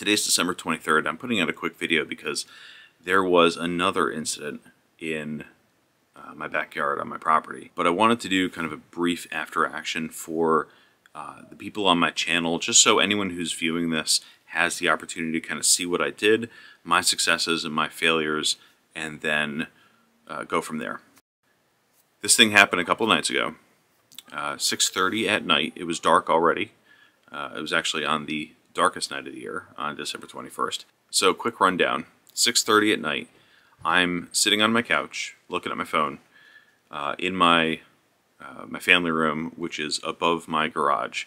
Today's December 23rd. I'm putting out a quick video because there was another incident in my backyard on my property. But I wanted to do kind of a brief after action for the people on my channel, just so anyone who's viewing this has the opportunity to kind of see what I did, my successes and my failures, and then go from there. This thing happened a couple nights ago. 6:30 at night. It was dark already. It was actually on the darkest night of the year, on December 21st. So, quick rundown. 6:30 at night. I'm sitting on my couch, looking at my phone, in my family room, which is above my garage.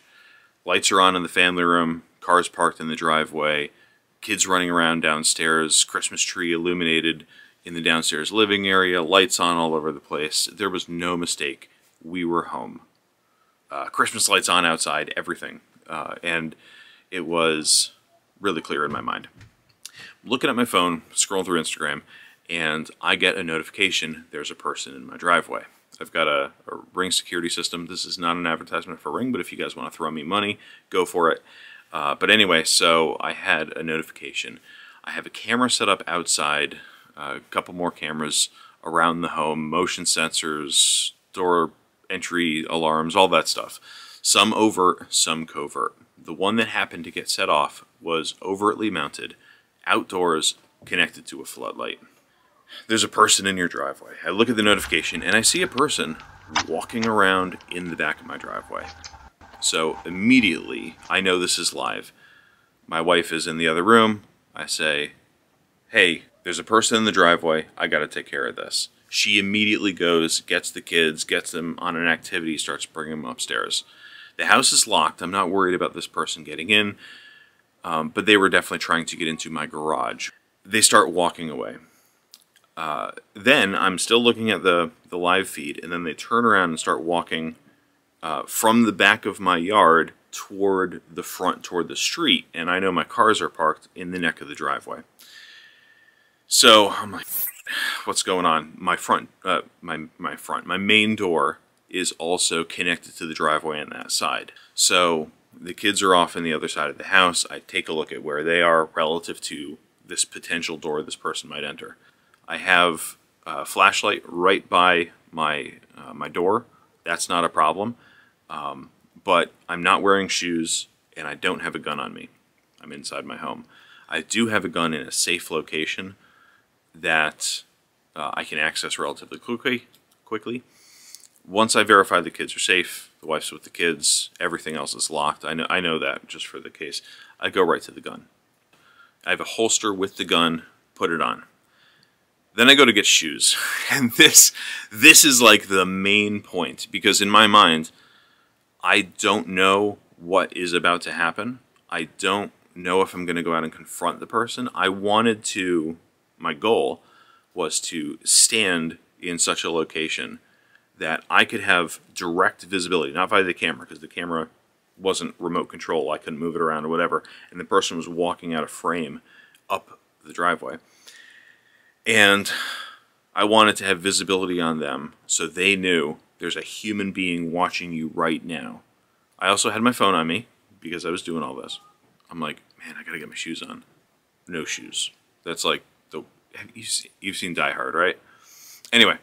Lights are on in the family room, cars parked in the driveway, kids running around downstairs, Christmas tree illuminated in the downstairs living area, lights on all over the place. There was no mistake. We were home. Christmas lights on outside, everything. And it was really clear in my mind. I'm looking at my phone, scrolling through Instagram, and I get a notification there's a person in my driveway. I've got a Ring security system. This is not an advertisement for Ring, but if you guys want to throw me money, go for it. But anyway, so I had a notification. I have a camera set up outside, a couple more cameras around the home, motion sensors, door entry alarms, all that stuff. Some overt, some covert. The one that happened to get set off was overtly mounted, outdoors, connected to a floodlight. There's a person in your driveway. I look at the notification and I see a person walking around in the back of my driveway. So immediately, I know this is live. My wife is in the other room. I say, hey, there's a person in the driveway. I gotta take care of this. She immediately goes, gets the kids, gets them on an activity, starts bringing them upstairs. The house is locked. I'm not worried about this person getting in, but they were definitely trying to get into my garage. They start walking away. Then I'm still looking at the live feed, and then they turn around and start walking from the back of my yard toward the front, toward the street, and I know my cars are parked in the neck of the driveway. So I'm like, what's going on? My main door is also connected to the driveway on that side. So the kids are off on the other side of the house. I take a look at where they are relative to this potential door this person might enter. I have a flashlight right by my door. That's not a problem. But I'm not wearing shoes and I don't have a gun on me. I'm inside my home. I do have a gun in a safe location that I can access relatively quickly. Once I verify the kids are safe, the wife's with the kids, everything else is locked. I know that just for the case. I go right to the gun. I have a holster with the gun, put it on. Then I go to get shoes. And this is like the main point, because in my mind, I don't know what is about to happen. I don't know if I'm going to go out and confront the person. My goal was to stand in such a location that I could have direct visibility, not via the camera, because the camera wasn't remote control. I couldn't move it around or whatever. And the person was walking out of frame up the driveway. And I wanted to have visibility on them so they knew there's a human being watching you right now. I also had my phone on me because I was doing all this. I'm like, man, I gotta get my shoes on. No shoes. That's like, you've seen Die Hard, right? Anyway.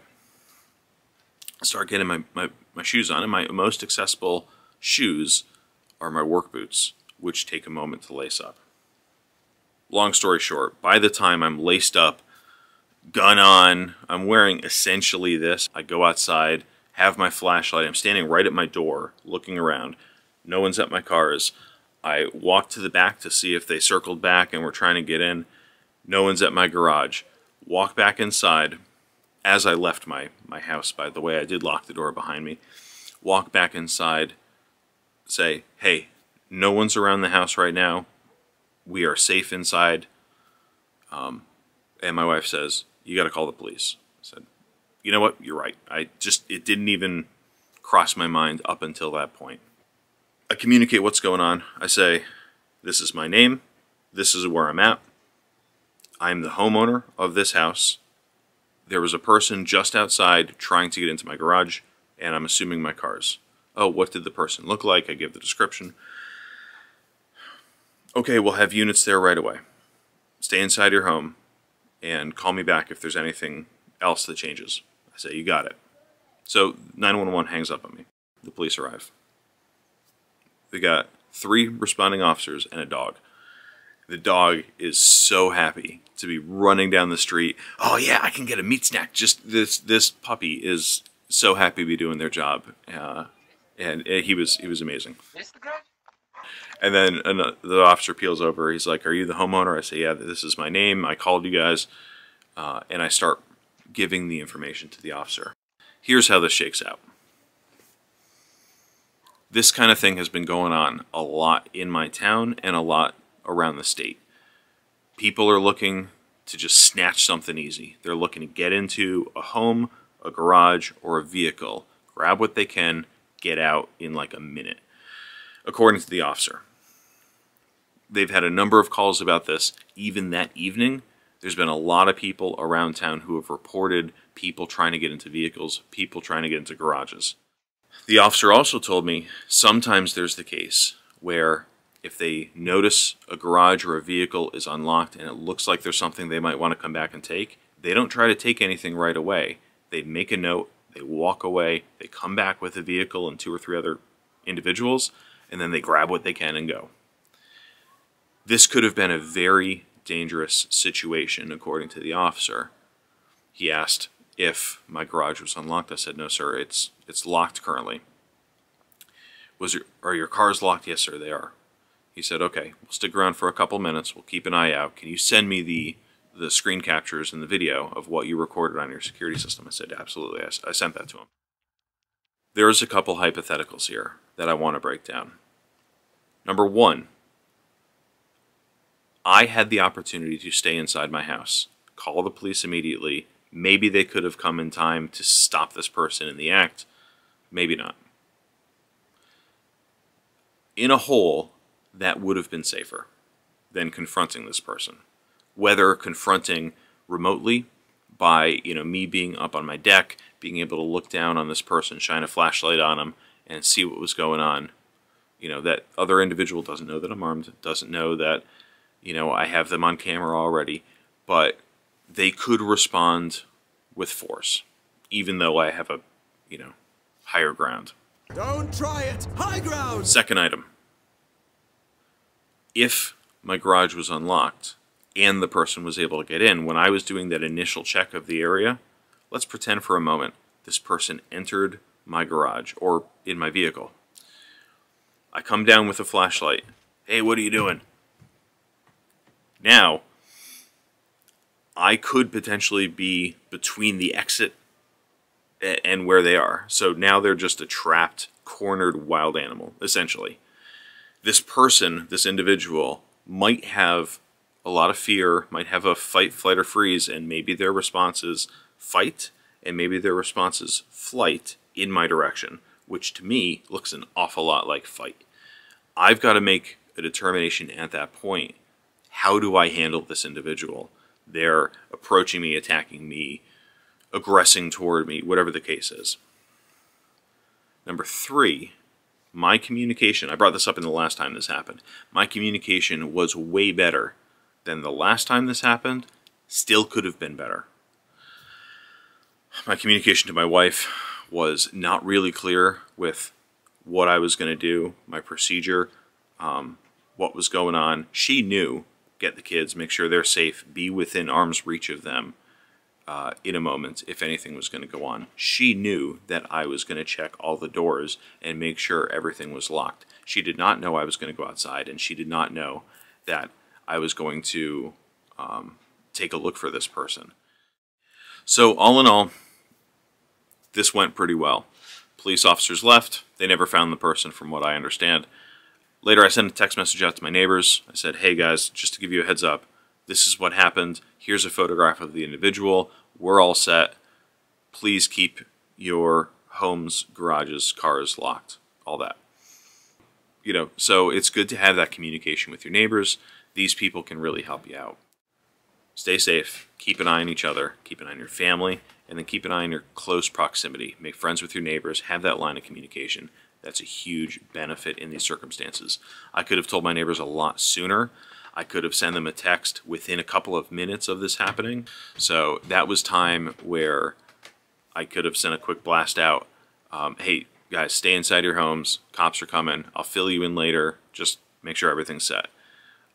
Start getting my shoes on, and my most accessible shoes are my work boots, which take a moment to lace up. Long story short, by the time I'm laced up, gun on, I'm wearing essentially this. I go outside, have my flashlight, I'm standing right at my door, looking around. No one's at my cars. I walk to the back to see if they circled back and were trying to get in. No one's at my garage. Walk back inside. As I left my house, by the way, I did lock the door behind me. Walk back inside, say, hey, no one's around the house right now. We are safe inside. And my wife says, you got to call the police. I said, you know what? You're right. It didn't even cross my mind up until that point. I communicate what's going on. I say, this is my name. This is where I'm at. I'm the homeowner of this house. There was a person just outside trying to get into my garage, and I'm assuming my cars. Oh, what did the person look like? I give the description. Okay, we'll have units there right away. Stay inside your home and call me back if there's anything else that changes. I say, you got it. So 911 hangs up on me. The police arrive. They got 3 responding officers and a dog. The dog is so happy to be running down the street. Oh yeah, I can get a meat snack. Just this puppy is so happy to be doing their job, and he was amazing. And then the officer peels over. He's like, "Are you the homeowner?" I say, "Yeah, this is my name. I called you guys," and I start giving the information to the officer. Here's how this shakes out. This kind of thing has been going on a lot in my town and a lot around the state. People are looking to just snatch something easy. They're looking to get into a home, a garage, or a vehicle, grab what they can, get out in like a minute, according to the officer. They've had a number of calls about this. Even that evening, there's been a lot of people around town who have reported people trying to get into vehicles, people trying to get into garages. The officer also told me sometimes there's the case where if they notice a garage or a vehicle is unlocked and it looks like there's something they might want to come back and take, they don't try to take anything right away. They make a note, they walk away, they come back with a vehicle and 2 or 3 other individuals, and then they grab what they can and go. This could have been a very dangerous situation, according to the officer. He asked if my garage was unlocked. I said, "No, sir, it's locked currently." Are your cars locked? "Yes, sir, they are." He said, "Okay, we'll stick around for a couple minutes. We'll keep an eye out. Can you send me the screen captures and the video of what you recorded on your security system?" I said, "Absolutely." I sent that to him. There's a couple hypotheticals here that I want to break down. Number 1, I had the opportunity to stay inside my house, call the police immediately. Maybe they could have come in time to stop this person in the act. Maybe not. In a whole, that would have been safer than confronting this person. Whether confronting remotely by, me being up on my deck, being able to look down on this person, shine a flashlight on them, and see what was going on. That other individual doesn't know that I'm armed, doesn't know that, I have them on camera already, but they could respond with force, even though I have a, higher ground. Don't try it! High ground! Second item. If my garage was unlocked and the person was able to get in, when I was doing that initial check of the area, let's pretend for a moment this person entered my garage or in my vehicle. I come down with a flashlight. "Hey, what are you doing?" Now, I could potentially be between the exit and where they are. So now they're just a trapped, cornered wild animal, essentially. This person, this individual, might have a lot of fear, might have a fight, flight, or freeze, and maybe their response is fight, and maybe their response is flight in my direction, which to me looks an awful lot like fight. I've got to make a determination at that point. How do I handle this individual? They're approaching me, attacking me, aggressing toward me, whatever the case is. Number 3, my communication, I brought this up in the last time this happened, my communication was way better than the last time this happened, still could have been better. My communication to my wife was not really clear with what I was going to do, my procedure, what was going on. She knew, get the kids, make sure they're safe, be within arm's reach of them in a moment if anything was going to go on. She knew that I was going to check all the doors and make sure everything was locked. She did not know I was going to go outside, and she did not know that I was going to take a look for this person. So all in all, this went pretty well. Police officers left. They never found the person from what I understand. Later I sent a text message out to my neighbors. I said, "Hey guys, just to give you a heads up, this is what happened. Here's a photograph of the individual. We're all set. Please keep your homes, garages, cars locked." All that. So it's good to have that communication with your neighbors. These people can really help you out. Stay safe. Keep an eye on each other. Keep an eye on your family. And then keep an eye on your close proximity. Make friends with your neighbors. Have that line of communication. That's a huge benefit in these circumstances. I could have told my neighbors a lot sooner. I could have sent them a text within a couple of minutes of this happening. So that was time where I could have sent a quick blast out. Hey, guys, stay inside your homes. Cops are coming. I'll fill you in later. Just make sure everything's set.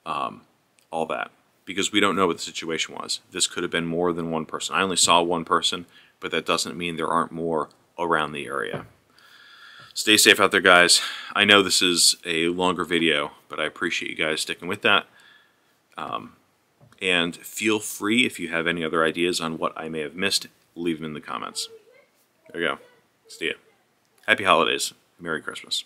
All that. Because we don't know what the situation was. This could have been more than one person. I only saw one person, but that doesn't mean there aren't more around the area. Stay safe out there, guys. I know this is a longer video, but I appreciate you guys sticking with that. And feel free, if you have any other ideas on what I may have missed, leave them in the comments. There you go. See ya. Happy holidays. Merry Christmas.